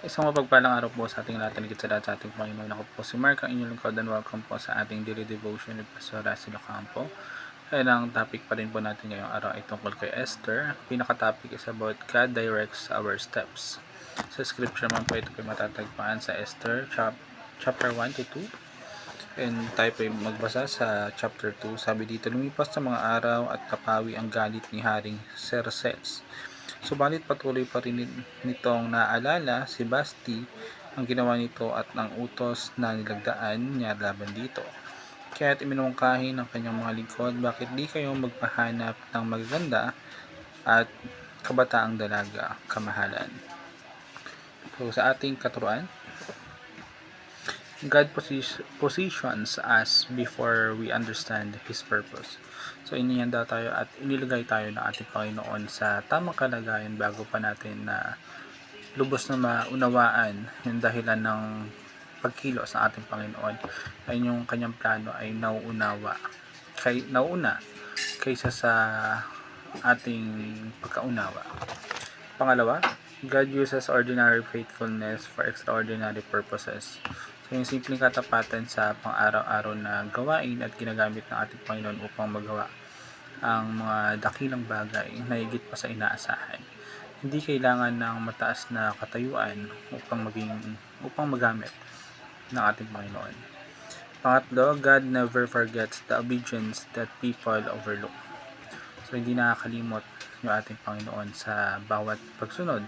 Isang mapagpalang araw po sa ating lahat, taligid sa lahat sa ating Panginoon. Ako po si Mark, ang inyong lingkod, and welcome po sa ating daily devotion ni Pastor Russell Ocampo. Kaya ang topic pa rin po natin ngayong araw ay tungkol kay Esther. Pinaka-topic is about God directs our steps. Sa scripture naman po ito po matatagpuan sa Esther chapter 1 to 2. And tayo po magbasa sa chapter 2. Sabi dito, lumipas sa mga araw at kapawi ang galit ni Haring Xerxes. Subalit patuloy pa rin nitong naalala si Basti ang ginawa nito at ang utos na nilagdaan niya laban dito. Kaya't iminungkahi ng kanyang mga lingkod, bakit di kayo magpahanap ng magaganda at kabataang dalaga kamahalan. So sa ating katuruan, God positions us before we understand His purpose. So inihanda tayo at inilagay tayo ng ating Panginoon sa tamang kalagayan bago pa natin na lubos na maunawaan yung dahilan ng pagkilos ng ating Panginoon. Ay yung kanyang plano ay nauna kaysa sa ating pagkaunawa. Pangalawa, God uses ordinary faithfulness for extraordinary purposes. So yung simpleng katapatan sa pang-araw-araw na gawain at ginagamit ng ating Panginoon upang magawa ang mga dakilang bagay na higit pa sa inaasahan. Hindi kailangan ng mataas na katayuan upang magamit ng ating Panginoon. Pangatlo, God never forgets the obedience that people overlook. So hindi nakakalimot yung ating Panginoon sa bawat pagsunod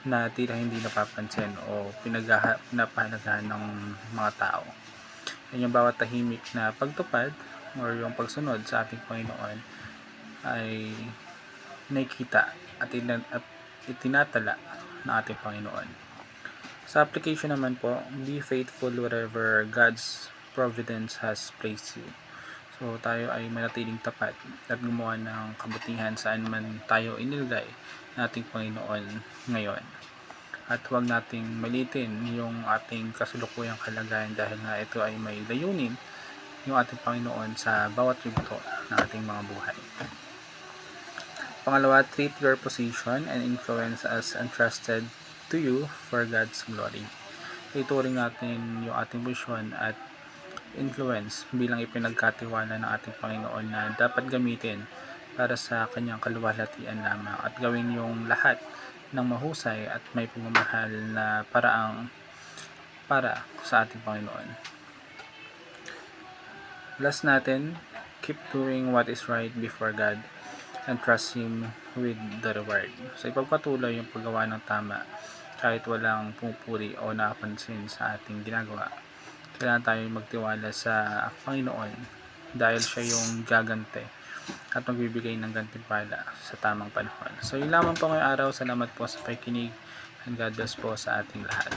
na tila hindi napapansin o pinapahalagahan ng mga tao. Yan yung bawat tahimik na pagtupad o yung pagsunod sa ating Panginoon ay nakikita at itinatala ng ating Panginoon. Sa application naman po, be faithful wherever God's providence has placed you. So tayo ay manatiling tapat at gumawa ng kabutihan saan man tayo inilagay ng ating Panginoon ngayon. At huwag nating malitin yung ating kasulukuyang kalagayan dahil na ito ay may layunin yung ating Panginoon sa bawat yugto ng ating mga buhay. Pangalawa, treat your position and influence as entrusted to you for God's glory. Ituring natin yung ating posisyon at influence bilang ipinagkatiwala ng ating Panginoon na dapat gamitin para sa kanyang kaluwalhatian lamang at gawin yung lahat ng mahusay at may pagmamahal na paraang para sa ating Panginoon. Last natin, keep doing what is right before God and trust Him with the reward. So ipagpatuloy yung paggawa ng tama kahit walang pumupuri o napansin sa ating ginagawa. Kailangan tayo magtiwala sa Panginoon dahil siya yung gagante at magbibigay ng gantimpala sa tamang panahon. So yun lamang po ngayong araw. Salamat po sa pakikinig and God bless po sa ating lahat.